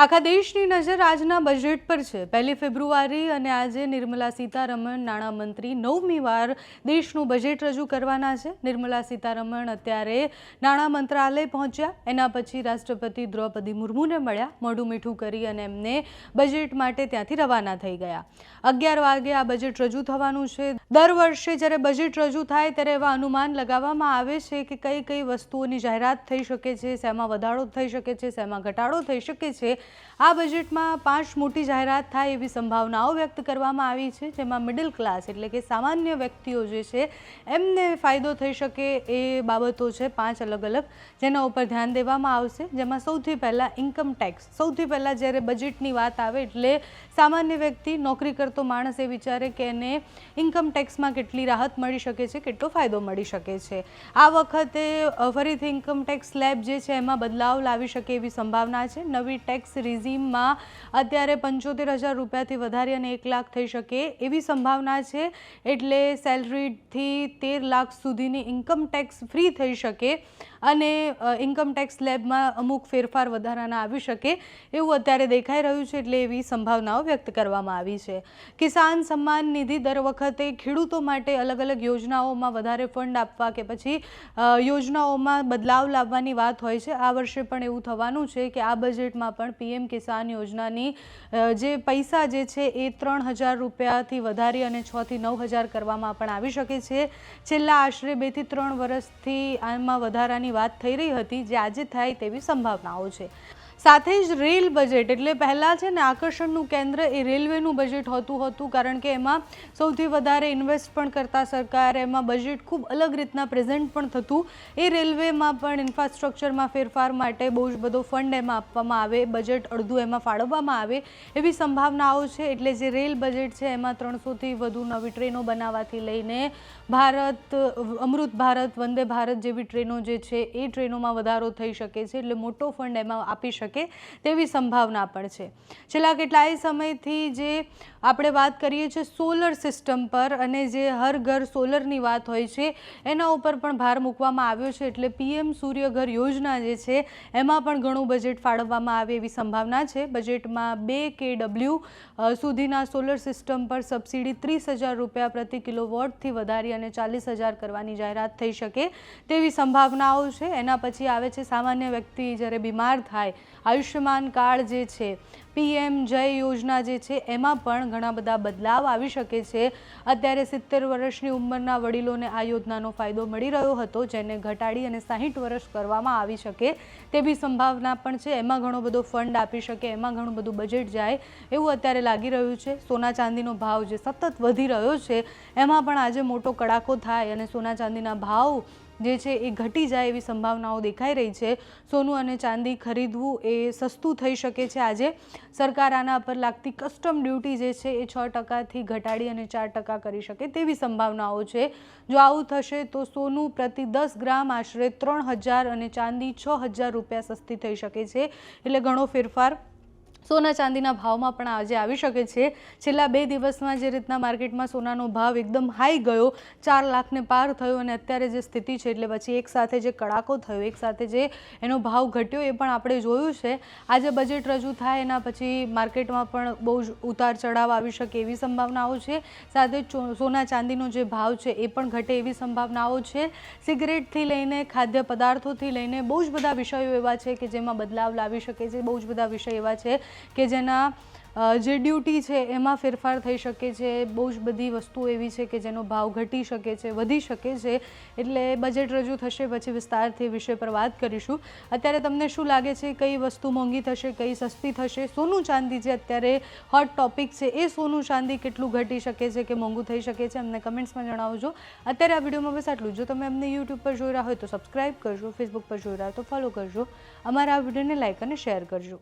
આખા દેશની નજર આજના બજેટ પર છે। 1 ફેબ્રુઆરી અને આજે નિર્મલા સીતારમણ નાણામંત્રી 9મી વાર દેશનું બજેટ રજૂ કરવાના છે। નિર્મલા સીતારમણ અત્યારે નાણાં મંત્રાલય પહોંચ્યા, એના પછી રાષ્ટ્રપતિ દ્રૌપદી મુર્મુને મળ્યા, મોઢું મીઠું કરી અને એમને બજેટ માટે ત્યાંથી રવાના થઈ ગયા। 11 વાગે આ બજેટ રજૂ થવાનું છે। દર વર્ષે જ્યારે બજેટ રજૂ થાય ત્યારે એવા અનુમાન લગાવવામાં આવે છે કે કઈ કઈ વસ્તુઓની જાહેરાત થઈ શકે છે, શેમાં વધારો થઈ શકે છે, શેમાં ઘટાડો થઈ શકે છે। આ બજેટમાં 5 મોટી જાહેરાત થાય એવી સંભાવનાઓ વ્યક્ત કરવામાં આવી છે, જેમાં મિડલ ક્લાસ એટલે કે સામાન્ય વ્યક્તિઓ જે છે એમને ફાયદો થઈ શકે એ બાબતો છે 5 અલગ અલગ, જેના ઉપર ધ્યાન દેવામાં આવશે। જેમાં સૌથી પહેલાં ઇન્કમ ટેક્સ। સૌથી પહેલાં જ્યારે બજેટની વાત આવે એટલે સામાન્ય વ્યક્તિ, નોકરી કરતો માણસ એ વિચારે કે એને ઇન્કમ ટેક્સમાં કેટલી રાહત મળી શકે છે, કેટલો ફાયદો મળી શકે છે। આ વખતે ફરીથી ઇન્કમ ટેક્સ સ્લેબ જે છે એમાં બદલાવ લાવી શકે એવી સંભાવના છે। નવી ટેક્સ રિઝીમમાં અત્યારે 75,000 રૂપિયાથી વધારી અને 1 લાખ થઈ શકે એવી સંભાવના છે, એટલે સેલરીથી 13 લાખ સુધીની ઇન્કમ ટેક્સ ફ્રી થઈ શકે અને ઇન્કમ ટેક્સ સ્લેબમાં અમુક ફેરફાર વધારાના આવી શકે એવું અત્યારે દેખાઈ રહ્યું છે, એટલે એવી સંભાવનાઓ વ્યક્ત કરવામાં આવી છે। કિસાન સન્માન નિધિ દર વખતે ખેડૂતો માટે અલગ અલગ યોજનાઓમાં વધારે ફંડ આપવા કે પછી યોજનાઓમાં બદલાવ લાવવાની વાત હોય છે। આ વર્ષે પણ એવું થવાનું છે કે આ બજેટમાં પણ પીએમ કિસાન યોજનાની જે પૈસા જે છે એ 3,000 રૂપિયાથી વધારી અને 6 થી 9,000 કરવામાં પણ આવી શકે છે। છેલ્લા આશરે 2 થી 3 વર્ષથી આમાં વધારાની વાત થઈ રહી હતી, જે આજે થાય તેવી સંભાવનાઓ છે। સાથે જ રેલ બજેટ એટલે પહેલાં છે ને આકર્ષણનું કેન્દ્ર એ રેલવેનું બજેટ હોતું હતું, કારણ કે એમાં સૌથી વધારે ઇન્વેસ્ટ પણ કરતા સરકાર, એમાં બજેટ ખૂબ અલગ રીતના પ્રેઝન્ટ પણ થતું। એ રેલવેમાં પણ ઇન્ફ્રાસ્ટ્રક્ચરમાં ફેરફાર માટે બહુ જ બધો ફંડ એમાં આપવામાં આવે, બજેટ અડધું એમાં ફાળવવામાં આવે એવી સંભાવનાઓ છે। એટલે જે રેલ બજેટ છે એમાં 300થી વધુ નવી ટ્રેનો બનાવવાથી લઈને ભારત અમૃત ભારત, વંદે ભારત જેવી ટ્રેનો જે છે એ ટ્રેનોમાં વધારો થઈ શકે છે, એટલે મોટો ફંડ એમાં આપી શકે તેવી સંભાવના પણ છે। છેલ્લા કેટલાય સમયથી જે આપણે વાત કરીએ છીએ સોલર સિસ્ટમ પર અને જે હર ઘર સોલરની વાત હોય છે એના ઉપર પણ ભાર મૂકવામાં આવ્યો છે, એટલે પીએમ સૂર્યઘર યોજના જે છે એમાં પણ ઘણું બજેટ ફાળવવામાં આવે એવી સંભાવના છે। બજેટમાં 2 kW સુધીના સોલર સિસ્ટમ પર સબસિડી 30,000 રૂપિયા પ્રતિ કિલોવોટથી વધારી અને 40,000 કરવાની જાહેરાત થઈ શકે તેવી સંભાવનાઓ છે। એના પછી આવે છે સામાન્ય વ્યક્તિ જ્યારે બીમાર થાય, આયુષ્યમાન કાર્ડ જે છે, પીએમ જય યોજના જે છે એમાં પણ ઘણા બધા બદલાવ આવી શકે છે। અત્યારે 70 વર્ષની ઉંમરના વડીલોને આ યોજનાનો ફાયદો મળી રહ્યો હતો, જેને ઘટાડી અને 60 વર્ષ કરવામાં આવી શકે તેવી સંભાવના પણ છે। એમાં ઘણો બધો ફંડ આપી શકે, એમાં ઘણું બધું બજેટ જાય એવું અત્યારે લાગી રહ્યું છે। સોના ચાંદીનો ભાવ જે સતત વધી રહ્યો છે એમાં પણ આજે મોટો કડાકો થાય અને સોના ચાંદીના ભાવ જે છે એ ઘટી જાય એવી સંભાવનાઓ દેખાઈ રહી છે। સોનું અને ચાંદી ખરીદવું એ સસ્તું થઈ શકે છે। આજે સરકાર આના પર લાગતી કસ્ટમ ડ્યુટી જે છે એ 6%થી ઘટાડી અને 4% કરી શકે તેવી સંભાવનાઓ છે। જો આવું થશે તો સોનું પ્રતિ 10 ગ્રામ આશરે 3,000 અને ચાંદી 6,000 રૂપિયા સસ્તી થઈ શકે છે, એટલે ઘણો ફેરફાર સોના ચાંદીના ભાવમાં પણ આજે આવી શકે છે। છેલ્લા 2 દિવસમાં જે રીતના માર્કેટમાં સોનાનો ભાવ એકદમ હાઈ ગયો, 4 લાખને પાર થયો અને અત્યારે જે સ્થિતિ છે એટલે પછી એક સાથે જે કડાકો થયો, એક સાથે જે એનો ભાવ ઘટ્યો એ પણ આપણે જોયું છે। આજે બજેટ રજૂ થાય એના પછી માર્કેટમાં પણ બહુ જ ઉતાર ચઢાવ આવી શકે એવી સંભાવનાઓ છે। સાથે સોના ચાંદીનો જે ભાવ છે એ પણ ઘટે એવી સંભાવનાઓ છે। સિગરેટથી લઈને ખાદ્ય પદાર્થોથી લઈને બહુ જ બધા વિષયો એવા છે કે જેમાં બદલાવ લાવી શકે છે। બહુ જ બધા વિષય એવા છે કે જેના જે ડ્યુટી છે એમાં ફેરફાર થઈ શકે છે। બહુ જ બધી વસ્તુઓ એવી છે કે જેનો ભાવ ઘટી શકે છે, વધી શકે છે, એટલે બજેટ રજૂ થશે પછી વિસ્તારથી વિષય પર વાત કરીશું। અત્યારે તમને શું લાગે છે કઈ વસ્તુ મોંઘી થશે, કઈ સસ્તી થશે? સોનું ચાંદી જે અત્યારે હોટ ટોપિક છે એ સોનું ચાંદી કેટલું ઘટી શકે છે કે મોંઘું થઈ શકે છે, અમને કમેન્ટ્સમાં જણાવજો। અત્યારે આ વિડીયોમાં બસ આટલું। જો તમે અમને યુટ્યુબ પર જોઈ રહ્યા હોય તો સબસ્ક્રાઈબ કરજો, ફેસબુક પર જોઈ રહ્યા હોય તો ફોલો કરજો, અમારા આ વિડીયોને લાઈક અને શેર કરજો।